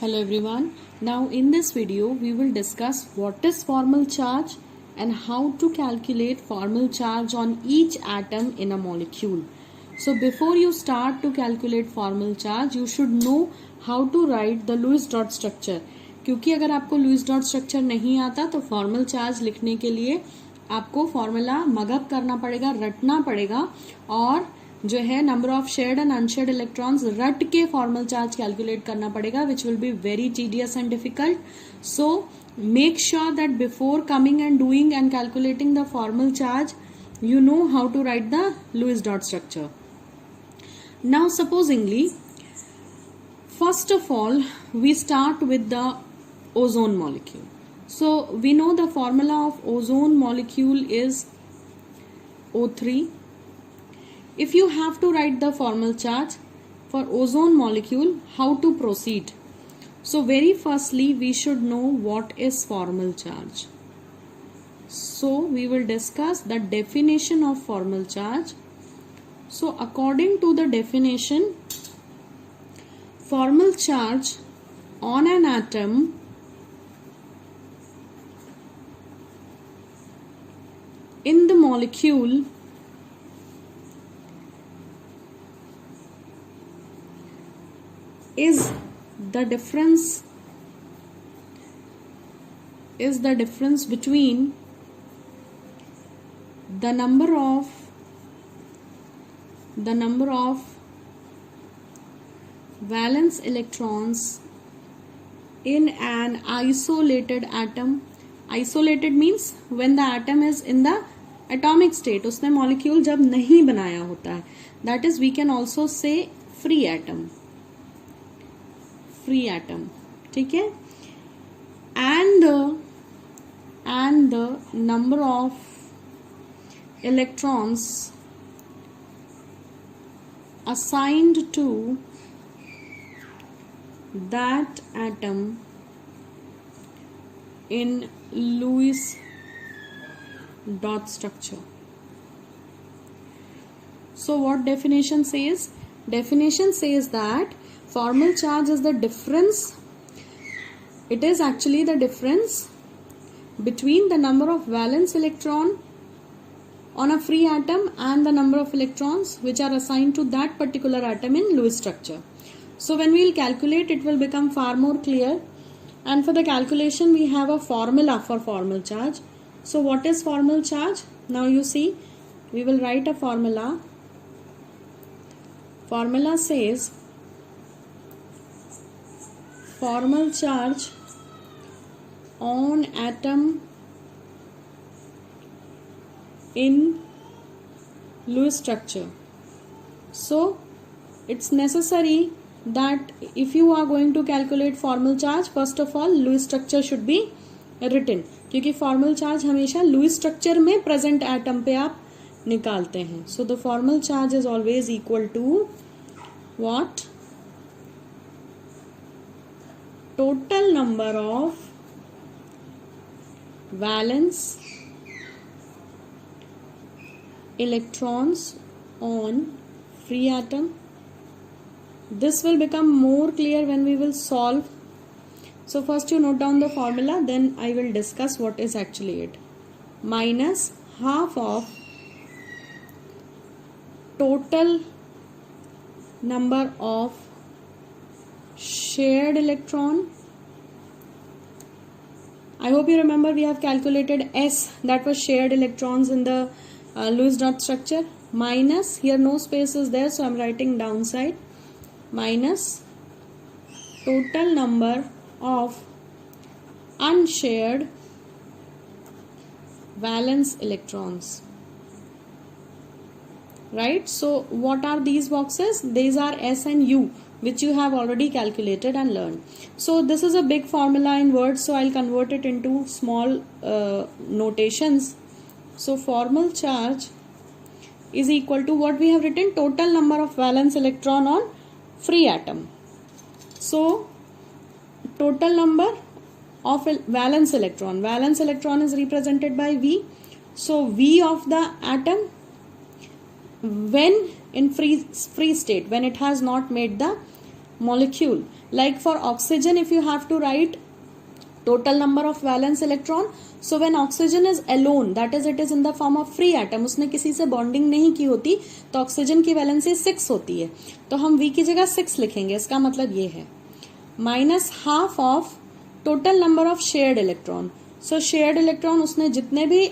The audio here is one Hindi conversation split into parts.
Hello everyone. Now in this video we will discuss what is formal charge and how to calculate formal charge on each atom in a molecule. So before you start to calculate formal charge you should know how to write the Lewis dot structure. क्योंकि अगर आपको Lewis dot structure नहीं आता तो formal charge लिखने के लिए आपको फॉर्मूला मगअप करना पड़ेगा, रटना पड़ेगा और जो है number of shared and unshared electrons रट के फॉर्मल चार्ज कैलकुलेट करना पड़ेगा which will be very tedious and difficult. So make sure that before coming and doing and calculating the formal charge you know how to write the Lewis dot structure. Now supposingly, first of all we start with the ozone molecule. So we know the formula of ozone molecule is O3. If you have to write the formal charge for ozone molecule, how to proceed? So very firstly we should know what is formal charge. So we will discuss the definition of formal charge. So according to the definition, formal charge on an atom in the molecule is the difference between the number of valence electrons in an isolated atom. Isolated means when the atom is in the atomic state, उसने molecule जब नहीं बनाया होता है, that is we can also say free atom. ठीक है. And the number of electrons assigned to that atom in Lewis dot structure. So what definition says? Definition says that formal charge is the difference. It is actually the difference between the number of valence electron on a free atom and the number of electrons which are assigned to that particular atom in Lewis structure. So when we will calculate, it will become far more clear. And for the calculation we have a formula for formal charge. So what is formal charge? Now you see, we will write a formula. Formula says formal charge on atom in Lewis structure. So it's necessary that if you are going to calculate formal charge, first of all Lewis structure should be written, क्योंकि formal charge हमेशा Lewis structure में present atom पे आप निकालते हैं. So the formal charge is always equal to what? Total number of valence electrons on free atom. This will become more clear when we will solve. So first you note down the formula, then I will discuss what is actually it. Minus half of total number of shared electron. I hope you remember we have calculated S, that was shared electrons in the Lewis dot structure, minus, here no space is there so I am writing downside, minus total number of unshared valence electrons. Right? So what are these boxes? These are S and U, which you have already calculated and learned. So this is a big formula in words, so I'll convert it into small notations. So formal charge is equal to what we have written, total number of valence electron on free atom. So total number of valence electron is represented by V. So V of the atom when in free state, when it has not made the molecule. Like for oxygen, if you have to write total number of valence electron, so when oxygen is alone, that is it is in the form of free atom, उसने किसी से बॉन्डिंग नहीं की होती, तो ऑक्सीजन की वैलेंसी 6 होती है, तो हम V की जगह 6 लिखेंगे. इसका मतलब ये है minus half of total number of shared electron. So shared electron, उसने जितने भी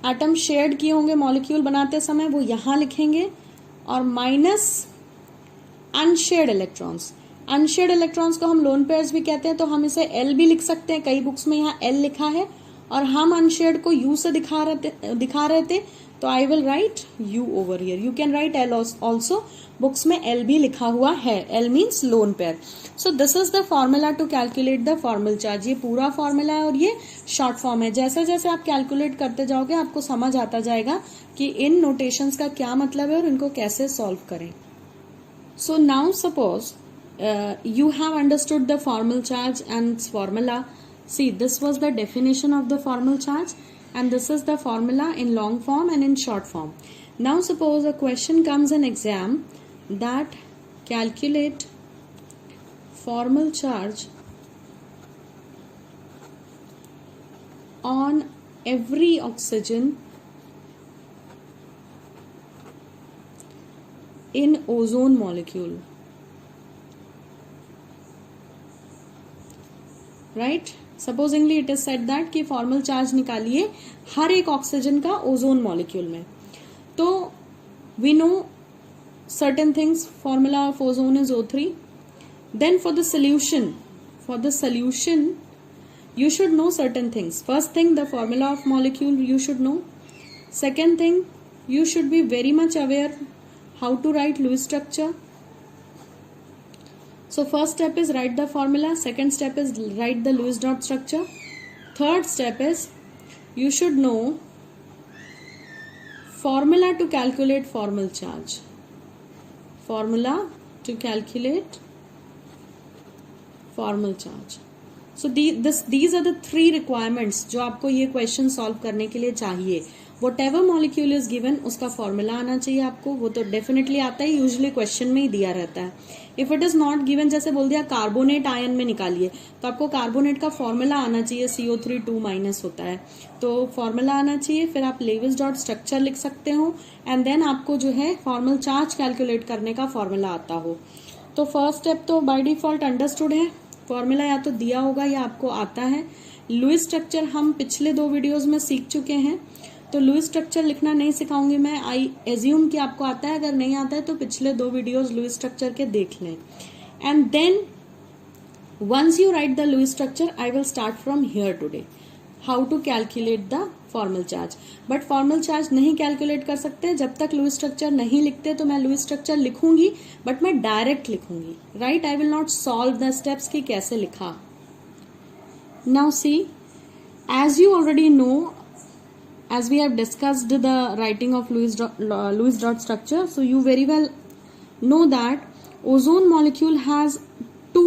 एटम शेयर्ड किए होंगे मॉलिक्यूल बनाते समय वो यहां लिखेंगे, और minus unshared electrons. Unshared electrons को हम लोन पेयर्स भी कहते हैं, तो हम इसे एल भी लिख सकते हैं. कई बुक्स में यहाँ एल लिखा है और हम अनशेयर्ड को यू से दिखा रहे थे, तो I will write you over here. You can write L also. Books में एल भी लिखा हुआ है. L means lone pair. So this is the formula to calculate the formal charge. ये पूरा फॉर्मूला है और ये शॉर्ट फॉर्म है. जैसे जैसे आप कैलकुलेट करते जाओगे आपको समझ आता जाएगा कि इन नोटेशंस का क्या मतलब है और इनको कैसे सॉल्व करें. So now suppose you have understood the formal charge and its formula. See, this was the definition of the formal charge and this is the formula in long form and in short form. Now suppose a question comes in exam that calculate formal charge on every oxygen in ozone molecule. Right. Supposingly it is said that कि फॉर्मल चार्ज निकालिए हर एक ऑक्सीजन का ओजोन मॉलिक्यूल में. तो we know certain things. Formula of ozone is O3. Then for the solution you should know certain things. First thing, the formula of molecule you should know. Second thing, you should be very much aware how to write Lewis structure. So first step is write the formula. Second step is write the Lewis dot structure. Third step is you should know formula to calculate formal charge. Formula to calculate formal charge. So these are the three requirements जो आपको ये क्वेश्चन सॉल्व करने के लिए चाहिए. Whatever molecule is given उसका फॉर्मूला आना चाहिए आपको. वो तो डेफिनेटली आता है, यूजुअली क्वेश्चन में ही दिया रहता है. If it is not given, जैसे बोल दिया कार्बोनेट आयन में निकालिए, तो आपको कार्बोनेट का फॉर्मूला आना चाहिए. CO3 2- होता है, तो फॉर्मूला आना चाहिए. फिर आप लेविस डॉट स्ट्रक्चर लिख सकते हो एंड देन आपको जो है फॉर्मल चार्ज कैलकुलेट करने का फॉर्मूला आता हो. तो फर्स्ट स्टेप तो बाय डिफॉल्ट अंडरस्टूड है. फॉर्मूला या तो दिया होगा या आपको आता है. लुईस स्ट्रक्चर हम पिछले 2 वीडियोज में सीख चुके हैं, तो लुईस स्ट्रक्चर लिखना नहीं सिखाऊंगी मैं. आई एज्यूम कि आपको आता है. अगर नहीं आता है तो पिछले 2 वीडियोज लुईस स्ट्रक्चर के देख लें. And then once you write the Lewis structure, I will start from here today how to calculate the formal charge. But formal charge नहीं कैलकुलेट कर सकते जब तक लुईस स्ट्रक्चर नहीं लिखते. तो मैं लुईस स्ट्रक्चर लिखूंगी बट मैं डायरेक्ट लिखूंगी. Right, I will not solve the steps कि कैसे लिखा. Now see, as you already know, as we have discussed the writing of Lewis dot structure, so you very well know that ozone molecule has 2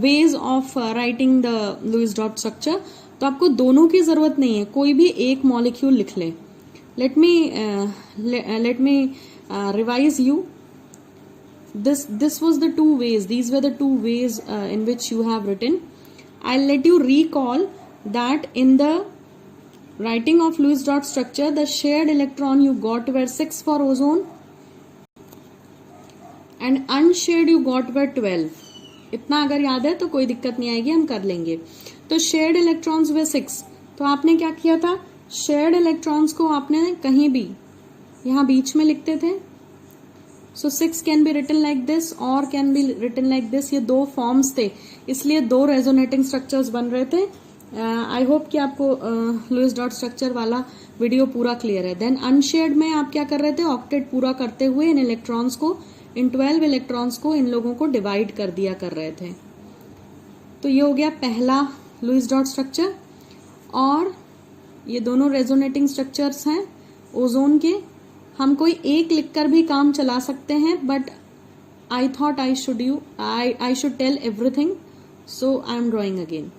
ways of writing the Lewis dot structure. तो आपको दोनों की जरूरत नहीं है, कोई भी एक मॉलिक्यूल लिख ले. let me revise you. This was the 2 ways. These were the 2 ways in which you have written. I'll let you recall that in the writing of Lewis dot structure, the shared electron you got were 6 for ozone and unshared you got were 12. इतना अगर याद है तो कोई दिक्कत नहीं आएगी, हम कर लेंगे. तो shared electrons were 6. तो आपने क्या किया था, shared electrons को आपने कहीं भी यहाँ बीच में लिखते थे. So 6 can be written like this or can be written like this. ये 2 फॉर्म्स थे, इसलिए 2 रेजोनेटिंग स्ट्रक्चर्स बन रहे थे. आई होप कि आपको लुईस डॉट स्ट्रक्चर वाला वीडियो पूरा क्लियर है. देन अनशेयर्ड में आप क्या कर रहे थे, ऑक्टेट पूरा करते हुए इन इलेक्ट्रॉन्स को, इन 12 इलेक्ट्रॉन्स को इन लोगों को डिवाइड कर दिया कर रहे थे. तो ये हो गया पहला लुईस डॉट स्ट्रक्चर. और ये दोनों रेजोनेटिंग स्ट्रक्चर्स हैं ओजोन के. हम कोई एक लिखकर भी काम चला सकते हैं, but I thought I should tell everything, so I am drawing again.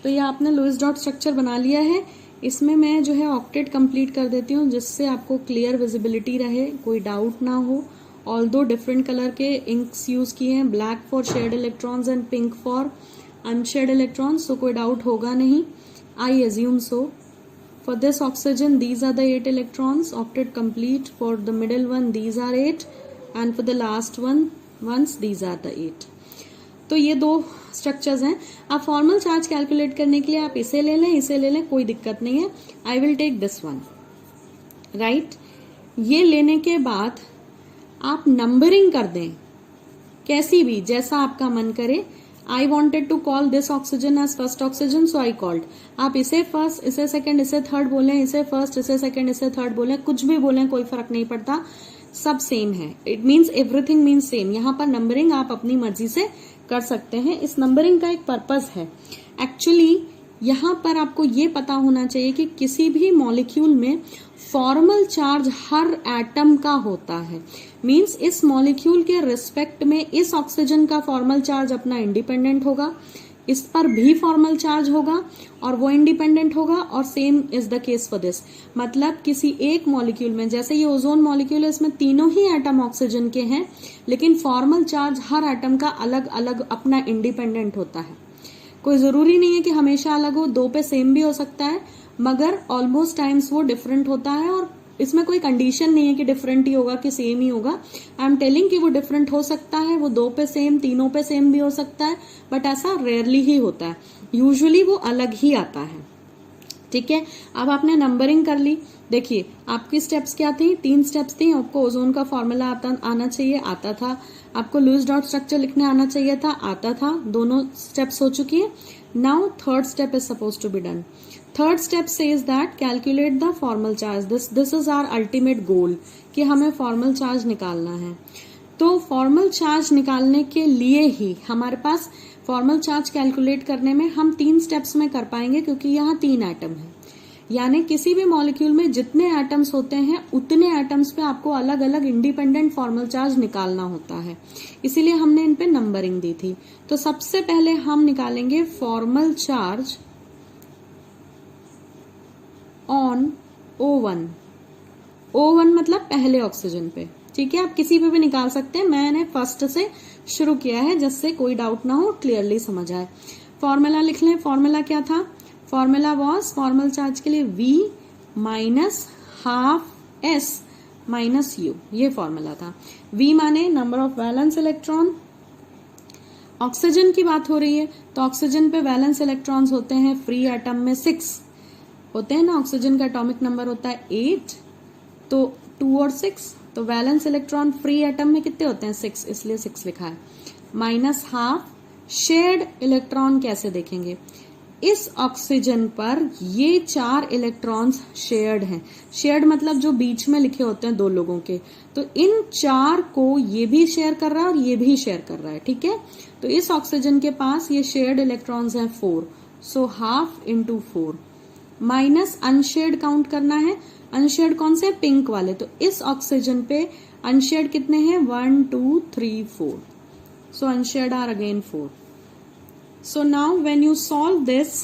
तो ये आपने लुईस डॉट स्ट्रक्चर बना लिया है. इसमें मैं जो है ऑक्टेट कंप्लीट कर देती हूँ जिससे आपको क्लियर विजिबिलिटी रहे, कोई डाउट ना हो ऑल्दो डिफरेंट कलर के इंक्स यूज किए हैं, black for shared electrons and pink for unshared electrons, so कोई डाउट होगा नहीं, I assume so. For this oxygen, these are the 8 electrons, octet complete. For the middle one, these are 8, and for the last ones, these are the 8. तो ये दो स्ट्रक्चर्स हैं. आप फॉर्मल चार्ज कैलकुलेट करने के लिए आप इसे ले लें, कोई दिक्कत नहीं है. I will take this one, right. ये लेने के बाद आप नंबरिंग कर दें, कैसी भी, जैसा आपका मन करे. I wanted to call this oxygen as first oxygen, so I called. आप इसे फर्स्ट, इसे सेकंड, इसे थर्ड बोलें, इसे फर्स्ट, इसे सेकंड, इसे थर्ड बोलें, कुछ भी बोलें, कोई फर्क नहीं पड़ता, सब सेम है. It means everything means same. यहाँ पर नंबरिंग आप अपनी मर्जी से कर सकते हैं. इस नंबरिंग का एक पर्पस है. एक्चुअली यहाँ पर आपको ये पता होना चाहिए कि किसी भी मॉलिक्यूल में फॉर्मल चार्ज हर एटम का होता है. मींस इस मॉलिक्यूल के रिस्पेक्ट में इस ऑक्सीजन का फॉर्मल चार्ज अपना इंडिपेंडेंट होगा, इस पर भी फॉर्मल चार्ज होगा और वो इंडिपेंडेंट होगा, और same is the case for this. मतलब किसी एक मॉलिक्यूल में, जैसे ये ओजोन मॉलिक्यूल है, इसमें तीनों ही एटम ऑक्सीजन के हैं, लेकिन फॉर्मल चार्ज हर एटम का अलग अलग अपना इंडिपेंडेंट होता है. कोई जरूरी नहीं है कि हमेशा अलग हो, दो पे सेम भी हो सकता है, मगर ऑलमोस्ट टाइम्स वो डिफरेंट होता है. और इसमें कोई कंडीशन नहीं है कि डिफरेंट ही होगा कि सेम ही होगा. आई एम टेलिंग कि वो डिफरेंट हो सकता है, वो दो पे सेम, तीनों पे सेम भी हो सकता है, बट ऐसा रेयरली ही होता है. यूजुअली वो अलग ही आता है. ठीक है, अब आपने नंबरिंग कर ली. देखिए आपकी स्टेप्स क्या थी, 3 स्टेप्स थी. आपको ओजोन का फॉर्मूला आना चाहिए, आता था. आपको लुईस डॉट स्ट्रक्चर लिखने आना चाहिए था, आता था. दोनों स्टेप्स हो चुकी है. Now third step is suppose to be done. Third step says that calculate the formal charge. This is our ultimate goal कि हमें फॉर्मल चार्ज निकालना है. तो फॉर्मल चार्ज निकालने के लिए ही हमारे पास फॉर्मल चार्ज कैलकुलेट करने में हम 3 स्टेप्स में कर पाएंगे, क्योंकि यहाँ 3 एटम है. यानी किसी भी मॉलिक्यूल में जितने एटम्स होते हैं उतने एटम्स पे आपको अलग अलग इंडिपेंडेंट फॉर्मल चार्ज निकालना होता है. इसीलिए हमने इन पे नंबरिंग दी थी. तो सबसे पहले हम निकालेंगे formal charge on O1. O1 मतलब पहले ऑक्सीजन पे. ठीक है, आप किसी पे भी निकाल सकते हैं. मैंने फर्स्ट से शुरू किया है जिससे कोई डाउट ना हो, क्लियरली समझ आए. फॉर्मूला लिख लें. फॉर्मूला क्या था? फॉर्मूला वॉज, फॉर्मल चार्ज के लिए V minus half S minus U, ये फॉर्मूला था. V माने number of valence electron. Oxygen की बात हो रही है तो ऑक्सीजन पे वैलेंस इलेक्ट्रॉन्स होते हैं फ्री एटम में 6 होते हैं ना. ऑक्सीजन का एटॉमिक नंबर होता है 8, तो 2 और 6, तो वैलेंस इलेक्ट्रॉन फ्री एटम में कितने होते हैं? 6, इसलिए 6 लिखा है. माइनस हाफ शेयर्ड इलेक्ट्रॉन कैसे देखेंगे? इस ऑक्सीजन पर ये 4 इलेक्ट्रॉन्स शेयर्ड हैं. शेयर्ड मतलब जो बीच में लिखे होते हैं 2 लोगों के. तो इन 4 को ये भी शेयर कर रहा है और ये भी शेयर कर रहा है. ठीक है, तो इस ऑक्सीजन के पास ये शेयर्ड इलेक्ट्रॉन्स हैं 4, so half into 4. Minus unshared count करना है. अनशेयर्ड कौन से? पिंक वाले. तो इस ऑक्सीजन पे अनशेयर्ड कितने हैं? 1 2 3 4. So unshared are again 4. So now when you solve this,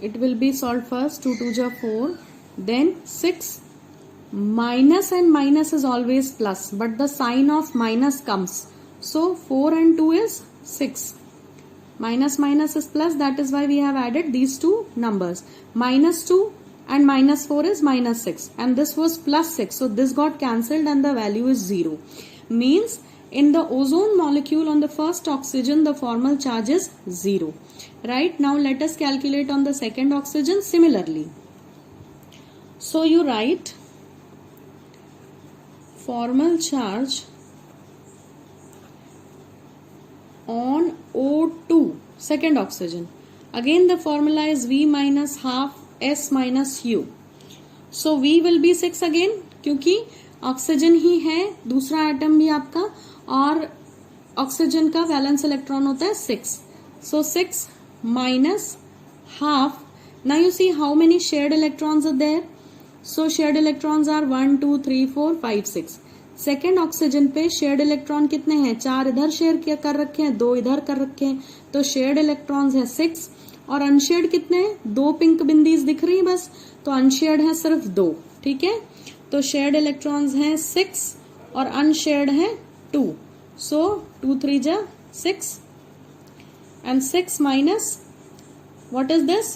it will be solved first. 2 2 ja 4, then 6. Minus and minus is always plus, but the sign of minus comes. So 4 and 2 is 6. Minus minus is plus, that is why we have added these two numbers. Minus 2 and minus 4 is minus 6, and this was plus 6. So this got cancelled and the value is 0. Means in the ozone molecule on the first oxygen, the formal charge is 0. Right? Now let us calculate on the second oxygen similarly. So you write formal charge on O2, second oxygen. Again the formula is V minus half S minus U. So V will be 6 again, क्योंकि ऑक्सीजन ही है, दूसरा एटम भी आपका, और ऑक्सीजन का वैलेंस इलेक्ट्रॉन होता है 6. So 6 minus half. Now you see how many shared electrons are there. So shared electrons are 1 2 3 4 5 6. Second oxygen पे शेयर्ड इलेक्ट्रॉन कितने हैं? 4 इधर शेयर कर रखे हैं, 2 इधर कर रखे हैं, तो शेयर्ड इलेक्ट्रॉन्स है 6. और अनशेयर्ड कितने हैं? 2 पिंक बिंदीज दिख रही है बस, तो अनशेयर्ड है सिर्फ 2. ठीक है, तो शेयर्ड इलेक्ट्रॉन्स हैं 6 और अनशेयर्ड हैं 2. सो 2 3 जा 6 and 6 minus what is this?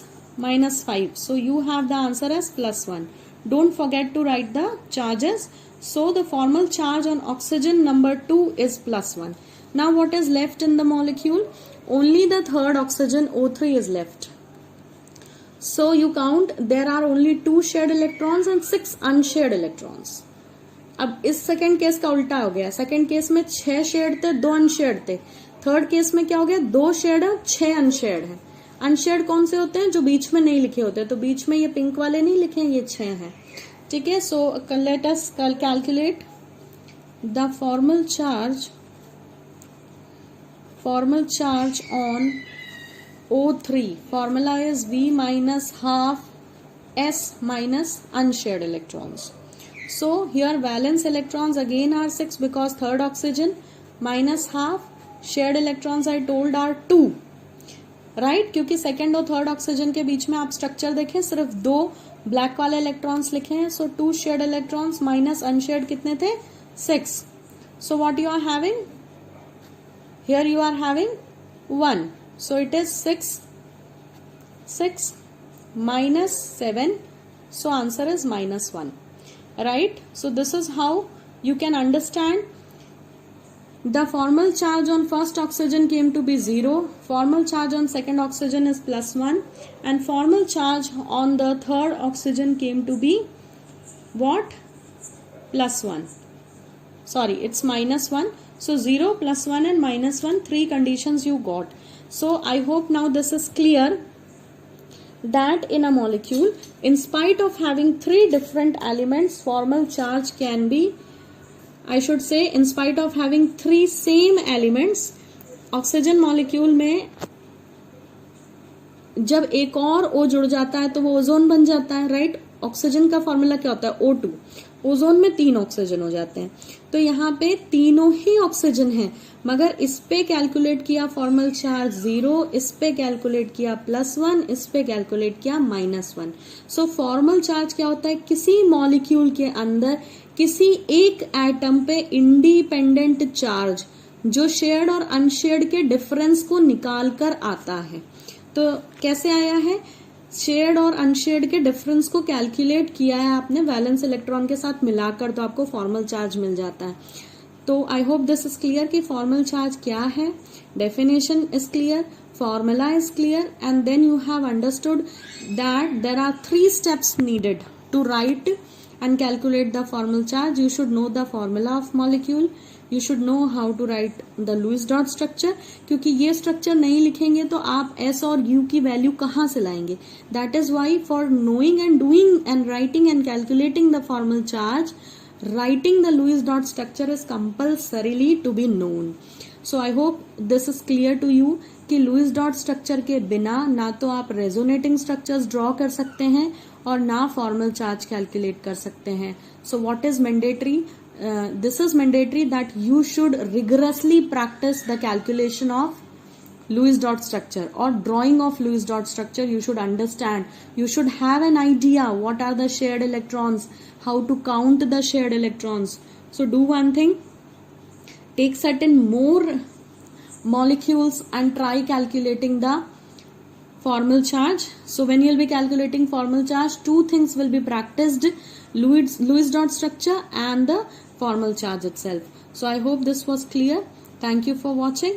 -5. So you have the answer as +1. Don't forget to write the charges. So the formal charge on oxygen number 2 is +1. Now what is left in the molecule? Only the third oxygen O3 is left. So you count, there are only 2 shared electrons and 6 unshared electrons. अब इस सेकेंड केस का उल्टा हो गया. सेकेंड केस में 6 शेयर्ड थे, 2 अनशेयर्ड थे. थर्ड केस में क्या हो गया? 2 शेयर्ड है, 6 अनशेयर्ड है. अनशेयर्ड कौन से होते हैं? जो बीच में नहीं लिखे होते. तो बीच में ये पिंक वाले नहीं लिखे, ये 6 हैं. ठीक है. So let us calculate the formal charge on O3. Formula is V minus half S minus unshared electrons. So here valence electrons again are 6 because third oxygen, minus half shared electrons I told are 2. Right? क्योंकि सेकेंड और थर्ड ऑक्सीजन के बीच में आप स्ट्रक्चर देखें, सिर्फ 2 ब्लैक वाले इलेक्ट्रॉन्स लिखे हैं. So 2 shared electrons minus unshared कितने थे? 6. So what you are having? Here you are having 1. So it is 6 minus 7. So answer is -1. Right? So this is how you can understand the formal charge on first oxygen came to be 0. Formal charge on second oxygen is +1. And formal charge on the third oxygen came to be what? +1. Sorry, it's -1. So 0, +1 and -1, 3 conditions you got. So I hope now this is clear that in a molecule, in spite of having 3 different elements, formal charge can be, I should say, in spite of having 3 same elements, oxygen molecule में जब एक और O जुड़ जाता है तो वो ओजोन बन जाता है. राइट? ऑक्सीजन का फॉर्मूला क्या होता है? O2. ओजोन में 3 ऑक्सीजन हो जाते हैं. तो यहाँ पे तीनों ही ऑक्सीजन हैं, मगर इस पे कैलकुलेट किया फॉर्मल चार्ज 0, इस पे कैलकुलेट किया +1, इस पे कैलकुलेट किया -1. सो फॉर्मल चार्ज क्या होता है? किसी मॉलिक्यूल के अंदर किसी एक एटम पे इंडिपेंडेंट चार्ज जो शेयर्ड और अनशेयर्ड के डिफरेंस को निकाल कर आता है. तो कैसे आया है? शेयर्ड और अनशेयर्ड के डिफरेंस को कैलकुलेट किया है आपने वैलेंस इलेक्ट्रॉन के साथ मिलाकर, तो आपको फॉर्मल चार्ज मिल जाता है. तो I hope this is clear कि फॉर्मल चार्ज क्या है. Definition is clear, formula is clear, and then you have understood that there are 3 steps needed to write and calculate the formal charge. You should know the formula of molecule. You should know how to write the Lewis dot structure. क्योंकि ये structure नहीं लिखेंगे तो आप S और U की value कहाँ से लाएंगे? That is why for knowing and doing and writing and calculating the formal charge, writing the Lewis dot structure is compulsorily to be known. So I hope this is clear to you कि Lewis dot structure के बिना ना तो आप resonating structures draw कर सकते हैं और ना formal charge calculate कर सकते हैं. So what is mandatory? This is mandatory that you should rigorously practice the calculation of Lewis dot structure or drawing of Lewis dot structure. You should understand. You should have an idea what are the shared electrons, how to count the shared electrons. So do one thing. Take certain more molecules and try calculating the formal charge. So when you will be calculating formal charge, 2 things will be practiced: Lewis dot structure and the formal charge itself. So I hope this was clear. Thank you for watching.